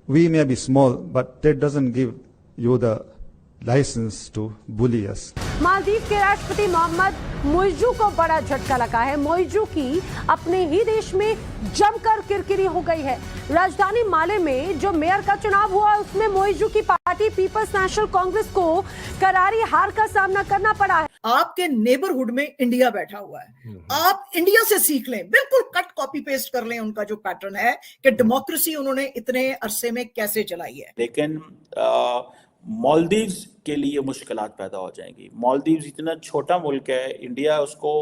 We may be small, but that doesn't give you the license to bully us. Maldives के राष्ट्रपति मोहम्मद मोइजू को बड़ा झटका लगा है। मोइजू की अपने ही देश में जमकर किरकिरी हो गई है। राजधानी माले में जो मेयर का चुनाव हुआ उसमें मोइजू की पार्टी पीपल्स नेशनल कांग्रेस को करारी हार का सामना करना पड़ा है। आपके नेबरहुड में इंडिया बैठा हुआ है, आप इंडिया से सीख लें, बिल्कुल कट कॉपी पेस्ट कर लें उनका जो पैटर्न है कि डेमोक्रेसी उन्होंने इतने अरसे में कैसे चलाई है। लेकिन मालदीव्स के लिए मुश्किलात पैदा हो जाएंगी। मालदीव्स इतना छोटा मुल्क है, इंडिया उसको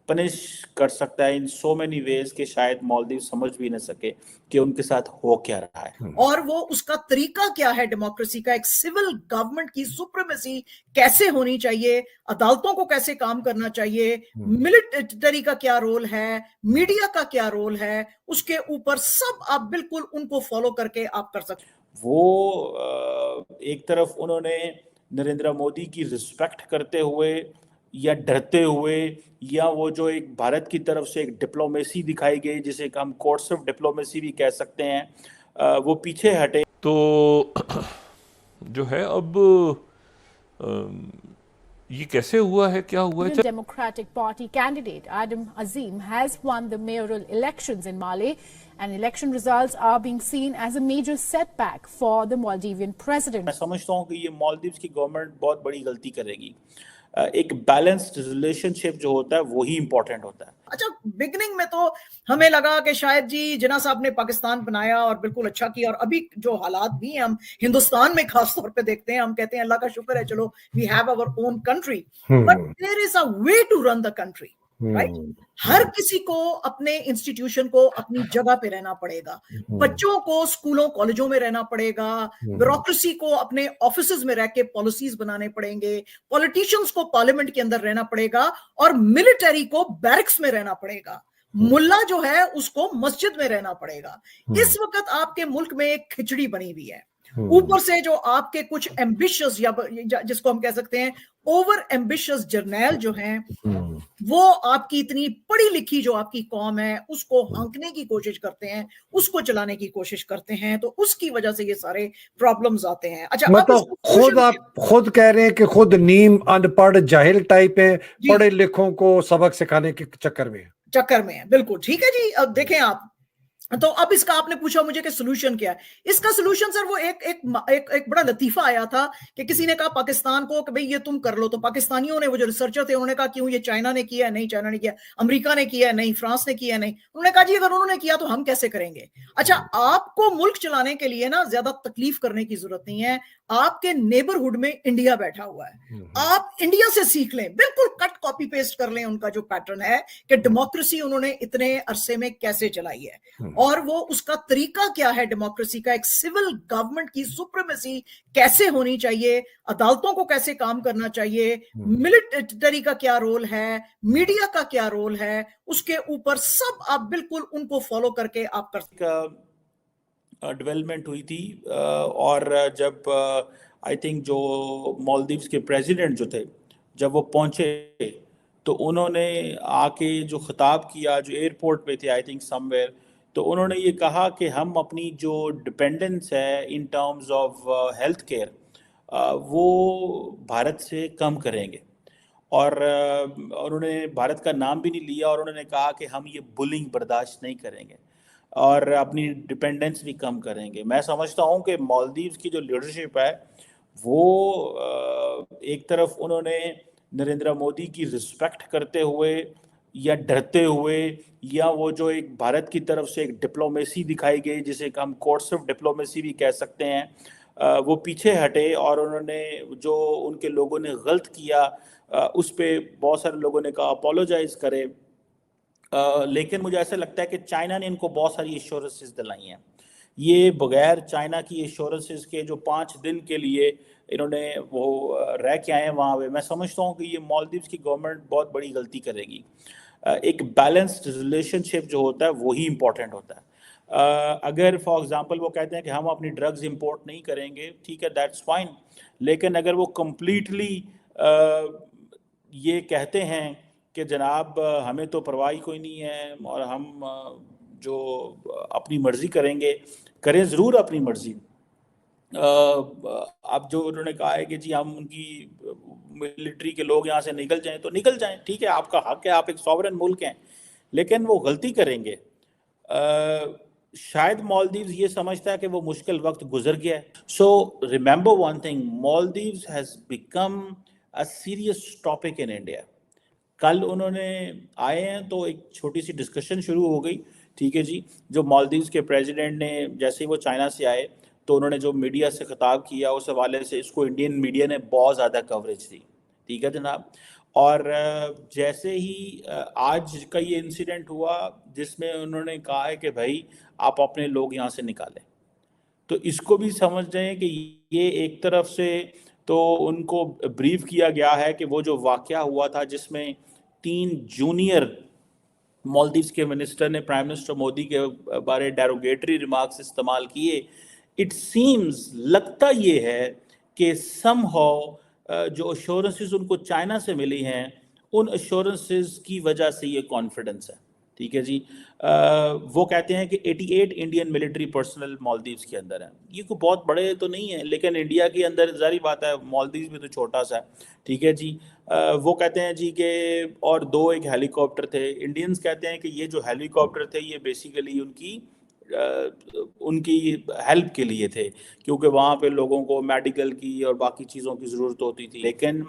पनिश कर सकता है इन सो मेनी वेज कि शायद मालदीव समझ भी न सके कि उनके साथ हो क्या रहा है और वो उसका तरीका क्या है। डेमोक्रेसी का एक सिविल गवर्नमेंट की सुप्रीमेसी कैसे होनी चाहिए, अदालतों को कैसे काम करना चाहिए, मिलिट्री का क्या रोल है, मीडिया का क्या रोल है, उसके ऊपर सब आप बिल्कुल उनको फॉलो करके आप कर सकते। वो एक तरफ उन्होंने नरेंद्र मोदी की रिस्पेक्ट करते हुए या डरते हुए या वो जो एक भारत की तरफ से एक डिप्लोमेसी दिखाई गई जिसे हम कोर्स ऑफ डिप्लोमेसी भी कह सकते हैं, वो पीछे हटे। तो जो है अब ये कैसे हुआ है, क्या हुआ है? Democratic Party candidate Adam Azim has won the mayoral elections in Mali, and election results are being seen as a major setback for the Maldivian president. मैं समझता हूँ कि ये मालदीव्स की गवर्नमेंट बहुत बड़ी गलती करेगी। एक बैलेंस्ड रिलेशनशिप जो होता है वही इंपॉर्टेंट होता है। अच्छा, बिगनिंग में तो हमें लगा कि शायद जी जिन्ना साहब ने पाकिस्तान बनाया और बिल्कुल अच्छा किया, और अभी जो हालात भी हैं हम हिंदुस्तान में खास तौर पे देखते हैं, हम कहते हैं अल्लाह का शुक्र है चलो we have our own country, but there is a way to run the country, right. हर किसी को अपने इंस्टीट्यूशन को अपनी जगह पे रहना पड़ेगा, बच्चों को स्कूलों कॉलेजों में रहना पड़ेगा, ब्यूरोक्रेसी को अपने ऑफिसेज में रह के पॉलिसीज बनाने पड़ेंगे, पॉलिटिशियंस को पार्लियामेंट के अंदर रहना पड़ेगा और मिलिट्री को बैरक्स में रहना पड़ेगा, मुल्ला जो है उसको मस्जिद में रहना पड़ेगा। इस वक्त आपके मुल्क में एक खिचड़ी बनी हुई है। ऊपर से जो आपके कुछ एम्बिशियस या जिसको हम कह सकते हैं ओवर एम्बिशियस जर्नैल जो हैं, वो आपकी इतनी पढ़ी लिखी जो आपकी कौम है उसको हाँकने की कोशिश करते हैं, उसको चलाने की कोशिश करते हैं, तो उसकी वजह से ये सारे प्रॉब्लम्स आते हैं। अच्छा, मतलब आप खुद कह रहे हैं कि खुद नीम अनपढ़ जाहिल टाइप है, पढ़े लिखों को सबक सिखाने के चक्कर में है। बिल्कुल ठीक है जी। अब देखें आप, तो अब इसका आपने पूछा मुझे कि सॉल्यूशन क्या है। इसका सॉल्यूशन सर वो एक बड़ा लतीफा आया था कि किसी ने कहा पाकिस्तान को कि भाई ये तुम कर लो, तो पाकिस्तानियों ने, वो जो रिसर्चर थे, उन्होंने कहा क्यों, ये चाइना ने किया है? नहीं, चाइना ने किया। अमेरिका ने किया है? नहीं। फ्रांस ने किया है? नहीं। उन्होंने कहा जी अगर उन्होंने किया तो हम कैसे करेंगे। अच्छा, आपको मुल्क चलाने के लिए ना ज्यादा तकलीफ करने की जरूरत नहीं है, आपके नेबरहुड में इंडिया बैठा हुआ है, आप इंडिया से सीख लें, बिल्कुल कट कॉपी पेस्ट कर लें उनका जो पैटर्न है कि डेमोक्रेसी उन्होंने इतने अरसे में कैसे चलाई है और वो उसका तरीका क्या है। डेमोक्रेसी का एक सिविल गवर्नमेंट की सुप्रीमेसी कैसे होनी चाहिए, अदालतों को कैसे काम करना चाहिए, मिलिट्री का क्या रोल है, मीडिया का क्या रोल है, उसके ऊपर सब आप बिल्कुल उनको फॉलो करके आप कर सकते। डेवलपमेंट हुई थी और जब आई थिंक जो मालदीव्स के प्रेसिडेंट जो थे, जब वो पहुंचे तो उन्होंने आके जो खिताब किया, जो एयरपोर्ट पे थे आई थिंक समवेयर, तो उन्होंने ये कहा कि हम अपनी जो डिपेंडेंस है in terms of health care वो भारत से कम करेंगे, और उन्होंने भारत का नाम भी नहीं लिया, और उन्होंने कहा कि हम ये बुलिंग बर्दाश्त नहीं करेंगे और अपनी डिपेंडेंस भी कम करेंगे। मैं समझता हूँ कि मालदीव्स की जो लीडरशिप है वो एक तरफ उन्होंने नरेंद्र मोदी की रिस्पेक्ट करते हुए या डरते हुए या वो जो एक भारत की तरफ से एक डिप्लोमेसी दिखाई गई जिसे हम कोर्स ऑफ डिप्लोमेसी भी कह सकते हैं, वो पीछे हटे और उन्होंने जो उनके लोगों ने गलत किया उस पे बहुत सारे लोगों ने कहा अपोलोजाइज करे, लेकिन मुझे ऐसा लगता है कि चाइना ने इनको बहुत सारी एश्योरेंसेस दिलाई हैं। ये बगैर चाइना की एश्योरेंसेस के जो 5 दिन के लिए इन्होंने वो रह के आए हैं वहाँ पे, मैं समझता हूँ कि ये मालदीव्स की गवर्नमेंट बहुत बड़ी गलती करेगी। एक बैलेंस्ड रिलेशनशिप जो होता है वही इंपॉर्टेंट होता है। अगर फॉर एग्जांपल वो कहते हैं कि हम अपनी ड्रग्स इंपोर्ट नहीं करेंगे, ठीक है, दैट्स फाइन, लेकिन अगर वो कम्प्लीटली ये कहते हैं कि जनाब हमें तो परवाह कोई नहीं है और हम जो अपनी मर्जी करेंगे, کریں ضرور اپنی مرضی. اب جو انہوں نے کہا ہے کہ جی ہم ان کی ملٹری کے لوگ یہاں سے نکل جائیں تو نکل جائیں, ٹھیک ہے, آپ کا حق ہے, آپ ایک سوورن ملک ہیں, لیکن وہ غلطی کریں گے. شاید مالدیوز یہ سمجھتا ہے کہ وہ مشکل وقت گزر گیا ہے. So remember one thing, Maldives has become a serious topic in India. کل انہوں نے آئے ہیں تو ایک چھوٹی سی ڈسکشن شروع ہو گئی, ٹھیک ہے جی. جو مالدیوز کے پریزیڈنٹ نے جیسے ہی وہ چائنا سے آئے تو انہوں نے جو میڈیا سے خطاب کیا اس حوالے سے اس کو انڈین میڈیا نے بہت زیادہ کوریج دی, ٹھیک ہے جناب. اور جیسے ہی آج کا یہ انسیڈنٹ ہوا جس میں انہوں نے کہا ہے کہ بھائی آپ اپنے لوگ یہاں سے نکالیں, تو اس کو بھی سمجھ جائیں کہ یہ ایک طرف سے تو ان کو بریف کیا گیا ہے کہ وہ جو واقعہ ہوا تھا جس میں 3 جونیئر مالدیوز کے منسٹر نے پرائم منسٹر مودی کے بارے ڈیروگیٹری ریمارکس استعمال کیے, اٹ سیمز لگتا یہ ہے کہ سم ہاؤ جو ایشورنسز ان کو چائنا سے ملی ہیں ان ایشورنسز کی وجہ سے یہ کانفیڈنس ہے, ٹھیک ہے جی. وہ کہتے ہیں کہ 88 انڈین ملٹری پرسنل مالدیوز کے اندر ہیں. یہ کوئی بہت بڑے تو نہیں ہیں, لیکن انڈیا کے اندر ظاہری بات ہے مالدیوز بھی تو چھوٹا سا ہے, ٹھیک ہے جی. وہ کہتے ہیں جی کہ اور 2 ایک ہیلی کاپٹر تھے. انڈینز کہتے ہیں کہ یہ جو ہیلی کاپٹر تھے یہ بیسیکلی ان کی ہیلپ کے لیے تھے, کیونکہ وہاں پہ لوگوں کو میڈیکل کی اور باقی چیزوں کی ضرورت ہوتی تھی. لیکن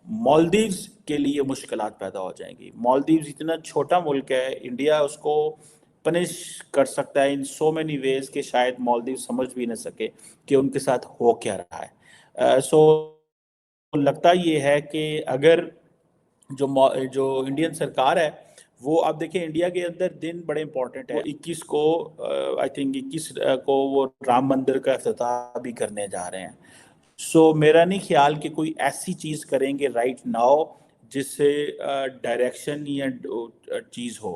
مالدیوز کے لیے مشکلات پیدا ہو جائیں گی. مالدیوز اتنا چھوٹا ملک ہے, انڈیا اس کو پنش کر سکتا ہے ان سو مینی ویز کہ شاید مالدیوز سمجھ بھی نہ سکے کہ ان کے ساتھ ہو کیا رہا ہے. سو لگتا یہ ہے کہ اگر جو انڈین سرکار ہے وہ آپ دیکھیں انڈیا کے اندر دن بڑے امپورٹنٹ ہے. 21 کو آئی تھنک 21 کو وہ رام مندر کا افتتاح بھی کرنے جا رہے ہیں. سو میرا نہیں خیال کہ کوئی ایسی چیز کریں گے رائٹ ناؤ جس سے ڈائریکشن یا چیز ہو.